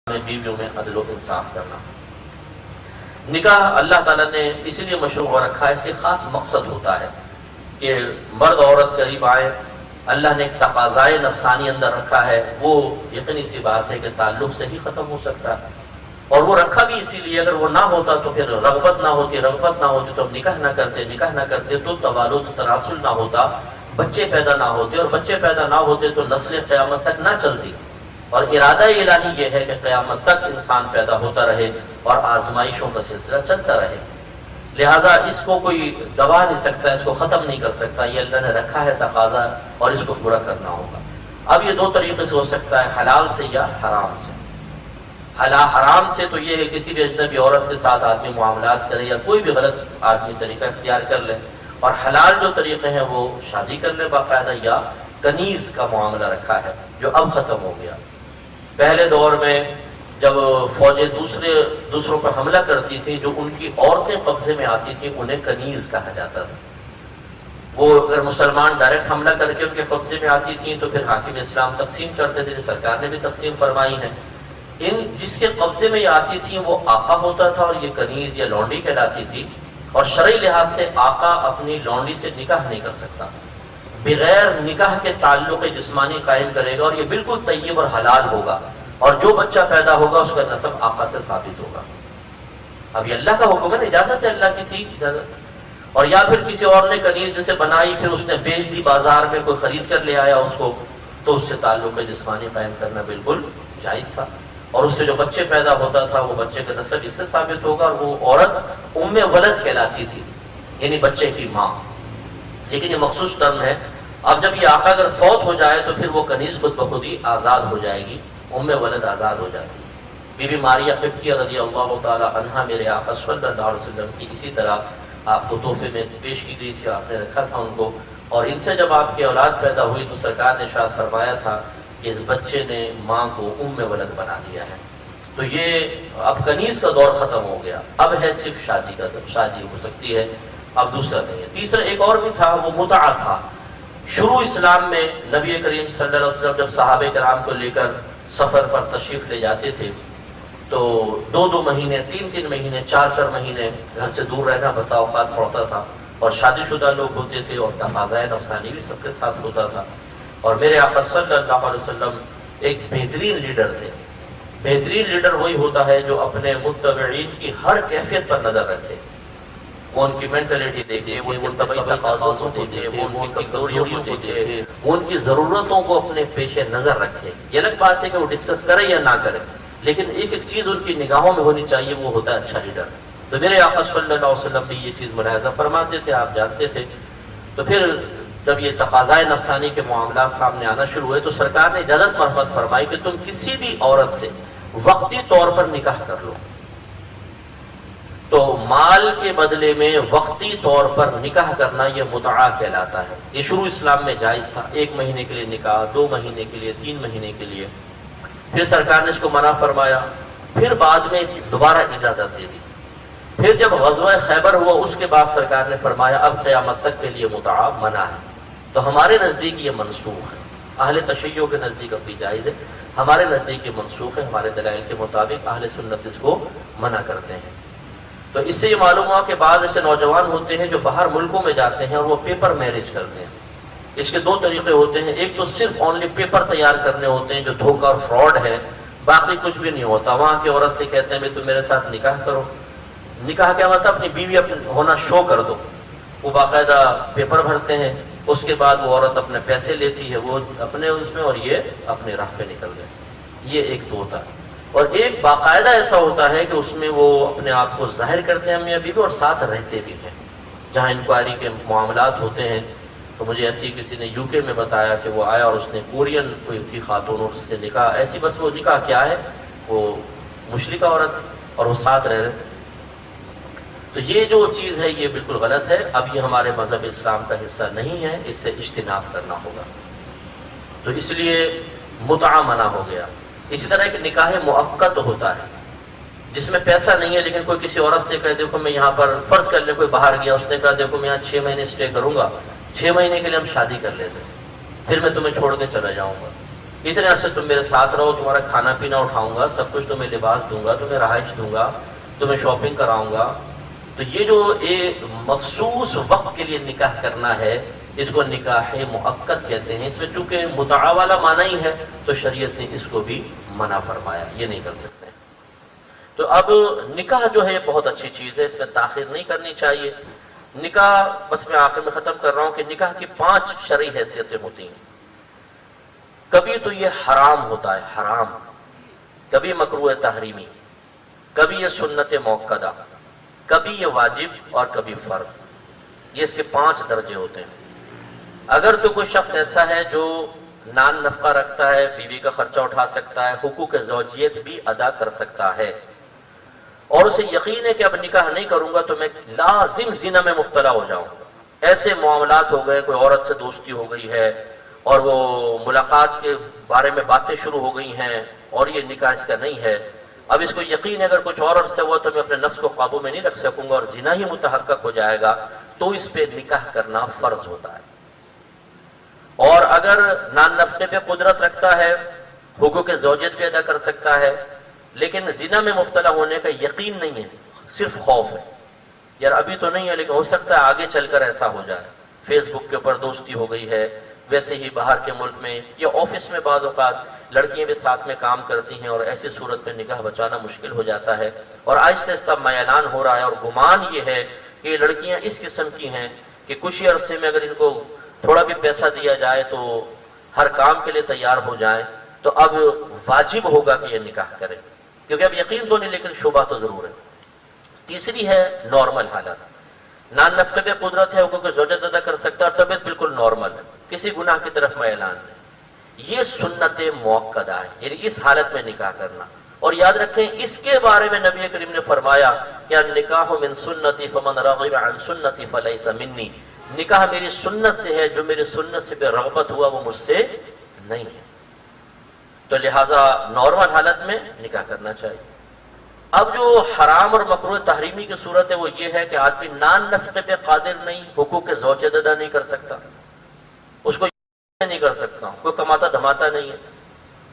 بیویوں میں عدل و انصاف کرنا۔ نکاح اللہ تعالیٰ نے اس لیے مشروع رکھا ہے، اس کے خاص مقصد ہوتا ہے کہ مرد عورت قریب آئے۔ اللہ نے ایک تقاضائے نفسانی اندر رکھا ہے، وہ یقینی سی بات ہے کہ تعلق سے ہی ختم ہو سکتا ہے، اور وہ رکھا بھی اسی لیے اگر وہ نہ ہوتا تو پھر رغبت نہ ہوتی تو ہم نکاح نہ کرتے تو توالد تناسل نہ ہوتا، بچے پیدا نہ ہوتے، اور بچے پیدا نہ ہوتے تو نسل قیامت تک نہ چلتی۔ اور ارادہ الہی یہ ہے کہ قیامت تک انسان پیدا ہوتا رہے اور آزمائشوں کا سلسلہ چلتا رہے، لہٰذا اس کو کوئی دبا نہیں سکتا، اس کو ختم نہیں کر سکتا، یہ اللہ نے رکھا ہے تقاضا اور اس کو پورا کرنا ہوگا۔ اب یہ دو طریقے سے ہو سکتا ہے، حلال سے یا حرام سے۔ حرام سے تو یہ ہے کسی بھی اجنبی عورت کے ساتھ آدمی معاملات کرے یا کوئی بھی غلط آدمی طریقہ اختیار کر لے، اور حلال جو طریقے ہیں وہ شادی کر لے باقاعدہ، یا کنیز کا معاملہ رکھا ہے جو اب ختم ہو گیا۔ پہلے دور میں جب فوجیں دوسروں پر حملہ کرتی تھیں، جو ان کی عورتیں قبضے میں آتی تھیں انہیں کنیز کہا جاتا تھا۔ وہ اگر مسلمان ڈائریکٹ حملہ کر کے ان کے قبضے میں آتی تھیں تو پھر حاکم اسلام تقسیم کرتے تھے، سرکار نے بھی تقسیم فرمائی ہے۔ جس کے قبضے میں یہ آتی تھیں وہ آقا ہوتا تھا، اور یہ کنیز یا لونڈی کہلاتی تھی، اور شرعی لحاظ سے آقا اپنی لونڈی سے نکاح نہیں کر سکتا، بغیر نکاح کے تعلق جسمانی قائم کرے گا، اور یہ بالکل طیب اور حلال ہوگا، اور جو بچہ پیدا ہوگا اس کا نسب آقا سے ثابت ہوگا۔ اب یہ اللہ کا حکم ہے، اجازت ہے، اللہ کی تھی اجازت۔ اور یا پھر کسی اور نے کنیز جسے بنائی پھر اس نے بیچ دی بازار میں، کوئی خرید کر لے آیا اس کو، تو اس سے تعلق جسمانی قائم کرنا بالکل جائز تھا، اور اس سے جو بچے پیدا ہوتا تھا وہ بچے کا نسب اس سے ثابت ہوگا، اور وہ عورت ام ولد کہلاتی تھی، یعنی بچے کی ماں۔ لیکن یہ مخصوص ٹرم ہے، اب جب یہ آقا اگر فوت ہو جائے تو پھر وہ کنیز خود بخود ہی آزاد ہو جائے گی، ام ولد آزاد ہو جاتی ہے۔ بی بی ماریہ قبطیہ رضی اللہ تعالی عنہا میرے آقا صلی اللہ علیہ وسلم کی اسی طرح آپ کو تحفے میں پیش کی گئی تھی، آپ نے رکھا تھا ان کو، اور ان سے جب آپ کی اولاد پیدا ہوئی تو سرکار نے ارشاد فرمایا تھا کہ اس بچے نے ماں کو ام ولد بنا دیا ہے۔ تو یہ اب کنیز کا دور ختم ہو گیا، اب ہے صرف شادی کا دور، شادی ہو سکتی ہے، اب دوسرا نہیں ہے۔ تیسرا ایک اور بھی تھا، وہ متعہ تھا۔ شروع اسلام میں نبی کریم صلی اللہ علیہ وسلم جب صحابہ کرام کو لے کر سفر پر تشریف لے جاتے تھے تو 2 مہینے، 3 مہینے، 4 مہینے گھر سے دور رہنا بسا اوقات پڑتا تھا، اور شادی شدہ لوگ ہوتے تھے، اور تقاضائے نفسانی بھی سب کے ساتھ ہوتا تھا۔ اور میرے آقا صلی اللہ علیہ وسلم ایک بہترین لیڈر تھے۔ بہترین لیڈر وہی ہوتا ہے جو اپنے متبعین کی ہر کیفیت پر نظر رکھے، وہ ان کی مینٹلٹی دیکھے، وہ ان طبعی تقاضوں کو دیکھے، وہ ان کی کمزوریوں کو دیکھے، وہ ان کی ضرورتوں کو اپنے پیش نظر رکھے۔ یہ الگ بات ہے کہ وہ ڈسکس کرے یا نہ کرے، لیکن ایک چیز ان کی نگاہوں میں ہونی چاہیے، وہ ہوتا ہے اچھا لیڈر۔ تو میرے آقا صلی اللہ علیہ وسلم بھی یہ چیز ملاحظہ فرماتے تھے، آپ جانتے تھے۔ تو پھر جب یہ تقاضائے نفسانی کے معاملات سامنے آنا شروع ہوئے تو سرکار نے اجازت مرحمت فرمائی کہ تم کسی بھی عورت سے وقتی طور پر نکاح کر لو۔ تو مال کے بدلے میں وقتی طور پر نکاح کرنا یہ متعہ کہلاتا ہے۔ یہ شروع اسلام میں جائز تھا، 1 مہینے کے لیے نکاح، 2 مہینے کے لیے، 3 مہینے کے لیے۔ پھر سرکار نے اس کو منع فرمایا، پھر بعد میں دوبارہ اجازت دے دی۔ پھر جب غزوہ خیبر ہوا اس کے بعد سرکار نے فرمایا اب قیامت تک کے لیے متعہ منع ہے۔ تو ہمارے نزدیک یہ منسوخ ہے، اہل تشیع کے نزدیک اب بھی جائز ہے، ہمارے نزدیک یہ منسوخ ہے، ہمارے دلائل کے مطابق اہل سنت اس کو منع کرتے ہیں۔ تو اس سے یہ معلوم ہوا کہ بعض ایسے نوجوان ہوتے ہیں جو باہر ملکوں میں جاتے ہیں اور وہ پیپر میرج کرتے ہیں۔ اس کے 2 طریقے ہوتے ہیں، ایک تو صرف اونلی پیپر تیار کرنے ہوتے ہیں جو دھوکہ اور فراڈ ہے، باقی کچھ بھی نہیں ہوتا۔ وہاں کی عورت سے کہتے ہیں تم میرے ساتھ نکاح کرو، نکاح کیا مطلب اپنی بیوی ہونا شو کر دو۔ وہ باقاعدہ پیپر بھرتے ہیں، اس کے بعد وہ عورت اپنے پیسے لیتی ہے، وہ اپنے اس میں، اور یہ اپنے راہ پہ نکل گئے۔ یہ ایک تو ہوتا ہے، اور ایک باقاعدہ ایسا ہوتا ہے کہ اس میں وہ اپنے آپ کو ظاہر کرتے ہیں میاں بیوی اور ساتھ رہتے بھی ہیں۔ جہاں انکوائری کے معاملات ہوتے ہیں تو مجھے ایسی کسی نے UK میں بتایا کہ وہ آیا اور اس نے کورین کوئی تھی خاتون اور اس سے نکاح، ایسی بس وہ نکاح کیا ہے، وہ مشرکہ عورت اور وہ ساتھ رہ رہے۔ تو یہ جو چیز ہے یہ بالکل غلط ہے، اب یہ ہمارے مذہب اسلام کا حصہ نہیں ہے، اس سے اجتناب کرنا ہوگا۔ تو اس لیے متعہ منع ہو گیا۔ اسی طرح ایک نکاح مؤقت ہوتا ہے جس میں پیسہ نہیں ہے، لیکن کوئی کسی عورت سے کہے دیکھو میں یہاں پر، فرض کر لے کوئی باہر گیا، اس نے کہا دیکھو میں یہاں 6 مہینے اسٹے کروں گا، 6 مہینے کے لیے ہم شادی کر لیتے ہیں، پھر میں تمہیں چھوڑ کے چلا جاؤں گا۔ اتنے عرصے تم میرے ساتھ رہو، تمہارا کھانا پینا اٹھاؤں گا، سب کچھ تمہیں لباس دوں گا، تمہیں رہائش دوں گا، تمہیں شاپنگ کراؤں گا. تو یہ جو ایک مخصوص وقت کے لیے نکاح کرنا ہے اس کو نکاح مؤقت کہتے ہیں. اس میں چونکہ متعہ والا معنی ہی ہے تو شریعت نے اس کو بھی منع فرمایا، یہ نہیں کر سکتے. تو اب نکاح جو ہے یہ بہت اچھی چیز ہے، اس میں تاخیر نہیں کرنی چاہیے. نکاح بس میں آخر میں ختم کر رہا ہوں کہ نکاح کی 5 شرعی حیثیتیں ہوتی ہیں. کبھی تو یہ حرام ہوتا ہے، حرام، کبھی مکروہ تحریمی، کبھی یہ سنت موقدہ، کبھی یہ واجب اور کبھی فرض. یہ اس کے 5 درجے ہوتے ہیں. اگر تو کوئی شخص ایسا ہے جو نان نفقہ رکھتا ہے، بیوی کا خرچہ اٹھا سکتا ہے، حقوق زوجیت بھی ادا کر سکتا ہے، اور اسے یقین ہے کہ اب نکاح نہیں کروں گا تو میں لازم زنا میں مبتلا ہو جاؤں گا، ایسے معاملات ہو گئے، کوئی عورت سے دوستی ہو گئی ہے اور وہ ملاقات کے بارے میں باتیں شروع ہو گئی ہیں اور یہ نکاح اس کا نہیں ہے، اب اس کو یقین ہے اگر کچھ اور عرصے ہوا تو میں اپنے نفس کو قابو میں نہیں رکھ سکوں گا اور زنا ہی متحقق ہو جائے گا، تو اس پہ نکاح کرنا فرض ہوتا ہے. اور اگر نان نفقے پہ قدرت رکھتا ہے، حقوق زوجیت بھی ادا کر سکتا ہے، لیکن زنا میں مبتلا ہونے کا یقین نہیں ہے، صرف خوف ہے، یار ابھی تو نہیں ہے لیکن ہو سکتا ہے آگے چل کر ایسا ہو جائے، فیس بک کے اوپر دوستی ہو گئی ہے، ویسے ہی باہر کے ملک میں یا آفس میں بعض اوقات لڑکیاں بھی ساتھ میں کام کرتی ہیں اور ایسی صورت میں نکاح بچانا مشکل ہو جاتا ہے، اور آہستہ آہستہ میلان ہو رہا ہے. اور گمان یہ ہے کہ یہ لڑکیاں اس قسم کی ہیں کہ کچھ ہی عرصے میں اگر ان کو تھوڑا بھی پیسہ دیا جائے تو ہر کام کے لیے تیار ہو جائیں، تو اب واجب ہوگا کہ یہ نکاح کریں، کیونکہ اب یقین تو نہیں لیکن شبہ تو ضرور ہے. تیسری ہے نارمل حالت، نان نفقے پہ قدرت ہے، حقوق زوجیت ادا کر سکتا ہے اور طبیعت بالکل نارمل ہے، کسی گناہ کی طرف میلان نہیں. یہ سنت موقدہ ہے، یعنی اس حالت میں نکاح کرنا. اور یاد رکھیں اس کے بارے میں نبی کریم نے فرمایا کہ النکاح من سنتی فمن رغب عن سنتی فلیس منی، نکاح میری سنت سے ہے، جو میری سنت سے بے رغبت ہوا وہ مجھ سے نہیں ہے. تو لہٰذا نارمل حالت میں نکاح کرنا چاہیے. اب جو حرام اور مکروہ تحریمی کی صورت ہے وہ یہ ہے کہ آدمی نان نفقے پہ قادر نہیں، حقوق زوجیت ادا نہیں کر سکتا، اس کو نہیں کر سکتا ہوں، کوئی کماتا دھماتا نہیں ہے،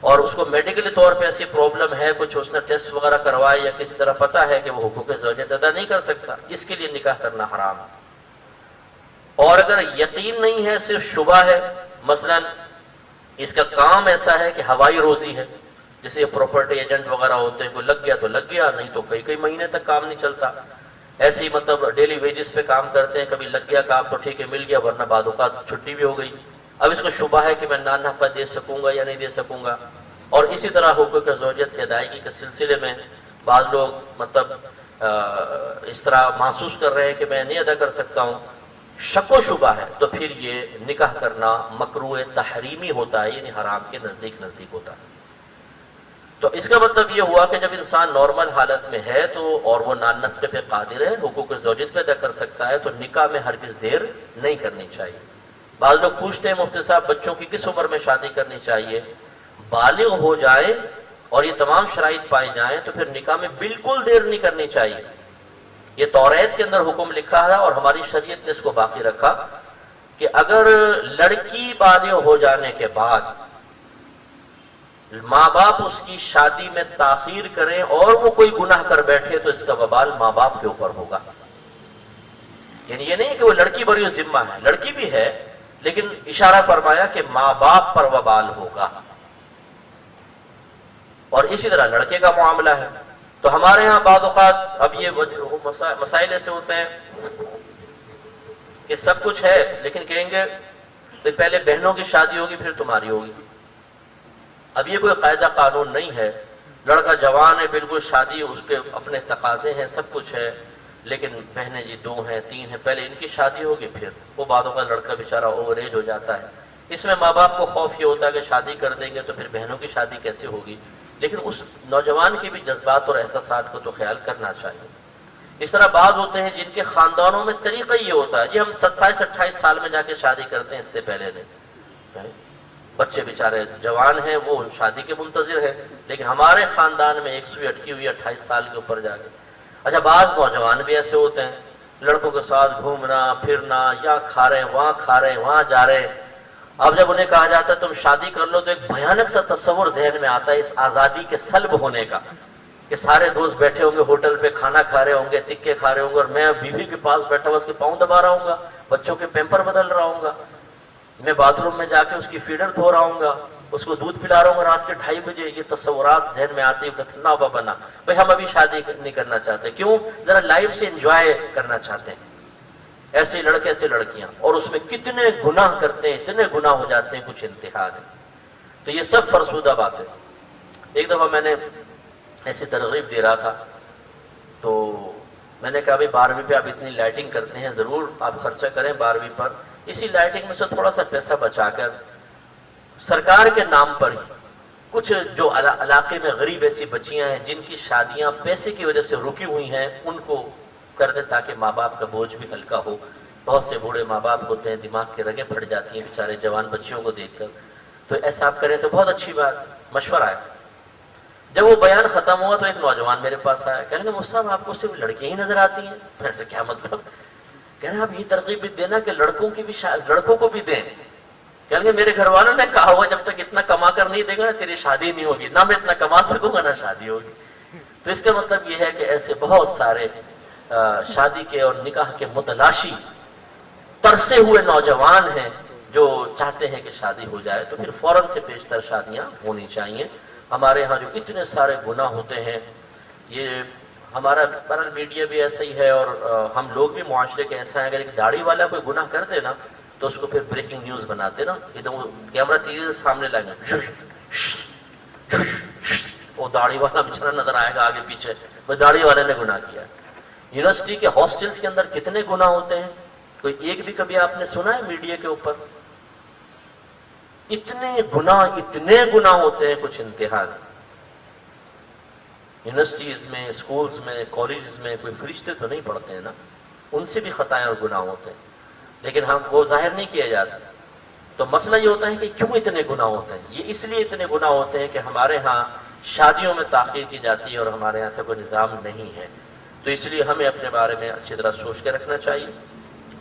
اور اس کو میڈیکلی طور پہ ایسی پرابلم ہے، کچھ اس نے ٹیسٹ وغیرہ کروائے یا کسی طرح پتا ہے کہ وہ حقوق زوجیت ادا نہیں کر سکتا، اس کے لیے نکاح کرنا حرام ہے. اور اگر یقین نہیں ہے، صرف شبہ ہے، مثلا اس کا کام ایسا ہے کہ ہوائی روزی ہے، جیسے پراپرٹی ایجنٹ وغیرہ ہوتے ہیں، کوئی لگ گیا تو لگ گیا، نہیں تو کئی کئی مہینے تک کام نہیں چلتا، ایسے ہی مطلب ڈیلی ویجز پہ کام کرتے ہیں، کبھی لگ گیا کام تو ٹھیک ہے مل گیا، ورنہ بعد اوقات چھٹی بھی ہو گئی. اب اس کو شبہ ہے کہ میں نان نفقہ دے سکوں گا یا نہیں دے سکوں گا. اور اسی طرح حقوق زوجیت کی ادائیگی کے سلسلے میں بعض لوگ مطلب اس طرح محسوس کر رہے ہیں کہ میں نہیں ادا کر سکتا ہوں، شک و شبہ ہے، تو پھر یہ نکاح کرنا مکروہ تحریمی ہوتا ہے، یعنی حرام کے نزدیک ہوتا ہے. تو اس کا مطلب یہ ہوا کہ جب انسان نارمل حالت میں ہے تو اور وہ نان نفقے پہ قادر ہے، حقوق زوجیت پہ ادا کر سکتا ہے، تو نکاح میں ہرگز دیر نہیں کرنی چاہیے. بعض لوگ پوچھتے ہیں مفتی صاحب بچوں کی کس عمر میں شادی کرنی چاہیے؟ بالغ ہو جائیں اور یہ تمام شرائط پائے جائیں تو پھر نکاح میں بالکل دیر نہیں کرنی چاہیے. یہ توریت کے اندر حکم لکھا ہے اور ہماری شریعت نے اس کو باقی رکھا کہ اگر لڑکی بالغ ہو جانے کے بعد ماں باپ اس کی شادی میں تاخیر کریں اور وہ کوئی گناہ کر بیٹھے تو اس کا وبال ماں باپ کے اوپر ہوگا. یعنی یہ نہیں کہ وہ لڑکی بری ذمہ ہے، لڑکی بھی ہے، لیکن اشارہ فرمایا کہ ماں باپ پر وبال ہوگا. اور اسی طرح لڑکے کا معاملہ ہے. تو ہمارے ہاں بعض اوقات اب یہ مسائل ایسے ہوتے ہیں کہ سب کچھ ہے لیکن کہیں گے پہلے بہنوں کی شادی ہوگی پھر تمہاری ہوگی. اب یہ کوئی قاعدہ قانون نہیں ہے. لڑکا جوان ہے بالکل، شادی اس کے اپنے تقاضے ہیں، سب کچھ ہے، لیکن بہنیں جی 2 ہیں 3 ہیں، پہلے ان کی شادی ہوگی پھر وہ بعد اوقات لڑکا بیچارہ اوور ایج ہو جاتا ہے. اس میں ماں باپ کو خوف یہ ہوتا ہے کہ شادی کر دیں گے تو پھر بہنوں کی شادی کیسے ہوگی. لیکن اس نوجوان کے بھی جذبات اور احساسات کو تو خیال کرنا چاہیے. اس طرح بعض ہوتے ہیں جن کے خاندانوں میں طریقہ یہ ہوتا ہے جی ہم 27-28 سال میں جا کے شادی کرتے ہیں، اس سے پہلے نہیں. بچے بیچارے جوان ہیں، وہ شادی کے منتظر ہیں، لیکن ہمارے خاندان میں ایک سوئی اٹکی ہوئی 28 سال کے اوپر جا کے. اچھا بعض نوجوان بھی ایسے ہوتے ہیں لڑکوں کے ساتھ گھومنا پھرنا، یا کھا رہے ہیں وہاں کھا رہے ہیں وہاں جا رہے ہیں. اب جب انہیں کہا جاتا ہے تم شادی کر لو تو ایک بھیانک سا تصور ذہن میں آتا ہے اس آزادی کے سلب ہونے کا، کہ سارے دوست بیٹھے ہوں گے ہوٹل پہ کھانا کھا رہے ہوں گے، تکے کھا رہے ہوں گے، اور میں بیوی کے پاس بیٹھا ہوا اس کے پاؤں دبا رہا ہوں گا، بچوں کے پیمپر بدل رہا ہوں گا، میں باتھ روم میں جا کے اس کی فیڈر دھو رہا ہوں گا، اس کو دودھ پلا رہا ہوں گا رات کے 2:30 بجے۔ یہ تصورات ذہن میں آتے ہیں، نابا بنا بھائی ہم ابھی شادی نہیں کرنا چاہتے، کیوں؟ ذرا لائف سے انجوائے کرنا چاہتے ہیں۔ ایسے لڑکے ایسے لڑکیاں، اور اس میں کتنے گناہ کرتے ہیں، اتنے گناہ ہو جاتے ہیں، کچھ انتہا نہیں۔ تو یہ سب فرسودہ باتیں۔ ایک دفعہ میں نے ایسی ترغیب دے رہا تھا، تو میں نے کہا بھائی 12ویں پہ آپ اتنی لائٹنگ کرتے ہیں، ضرور آپ خرچہ کریں 12ویں پر، اسی لائٹنگ میں سے تھوڑا سا پیسہ بچا کر سرکار کے نام پر ہی کچھ جو علاقے میں غریب ایسی بچیاں ہیں جن کی شادیاں پیسے کی وجہ سے رکی ہوئی ہیں، ان کو کر دیں تاکہ ماں باپ کا بوجھ بھی ہلکا ہو۔ بہت سے بوڑھے ماں باپ ہوتے ہیں، دماغ کی رگیں پھٹ جاتی ہیں بیچارے جوان بچیوں کو دیکھ کر، تو ایسا آپ کریں تو بہت اچھی بات، مشورہ ہے۔ جب وہ بیان ختم ہوا تو ایک نوجوان میرے پاس آیا، کہنے لگا مفتی صاحب آپ کو صرف لڑکیاں ہی نظر آتی ہیں؟ میں نے کہا کیا مطلب؟ کہنے آپ یہ ترغیب بھی دینا کہ لڑکوں کو بھی دیں۔ کہنے لگے میرے گھر والوں نے کہا ہوا جب تک اتنا کما کر نہیں دے گا تیری شادی نہیں ہوگی، نہ میں اتنا کما سکوں گا نہ شادی ہوگی۔ تو اس کا مطلب یہ ہے کہ ایسے بہت سارے شادی کے اور نکاح کے متلاشی ترسے ہوئے نوجوان ہیں جو چاہتے ہیں کہ شادی ہو جائے، تو پھر فوراً سے پیشتر شادیاں ہونی چاہیے۔ ہمارے ہاں جو اتنے سارے گناہ ہوتے ہیں، یہ ہمارا میڈیا بھی ایسا ہی ہے، اور ہم لوگ بھی معاشرے کے ایسا ہے، اگر ایک داڑھی والا کوئی گناہ کر دے نا تو اس کو پھر بریکنگ نیوز بناتے نا، ایک دم کیمرہ تیزی سے سامنے لائیں گے، وہ داڑھی والا بچارا نظر آئے گا آگے پیچھے، وہ داڑھی والے نے گناہ کیا۔ یونیورسٹی کے ہاسٹلز کے اندر کتنے گناہ ہوتے ہیں، کوئی ایک بھی کبھی آپ نے سنا ہے میڈیا کے اوپر؟ اتنے گناہ ہوتے ہیں، کچھ انتہا نہیں۔ یونیورسٹیز میں، اسکولز میں، کالجز میں کوئی فرشتے تو نہیں پڑھتے ہیں نا، ان سے بھی خطائیں اور گناہ ہوتے ہیں، لیکن ہم وہ ظاہر نہیں کیے جاتے۔ تو مسئلہ یہ ہوتا ہے کہ کیوں اتنے گناہ ہوتے ہیں؟ یہ اس لیے اتنے گناہ ہوتے ہیں کہ ہمارے ہاں شادیوں میں تاخیر کی جاتی ہے اور ہمارے یہاں سے کوئی نظام نہیں ہے، تو اس لیے ہمیں اپنے بارے میں اچھی طرح سوچ کے رکھنا چاہیے۔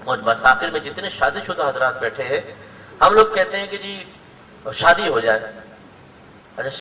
اور بس آخر میں جتنے شادی شدہ حضرات بیٹھے ہیں، ہم لوگ کہتے ہیں کہ جی شادی ہو جائے،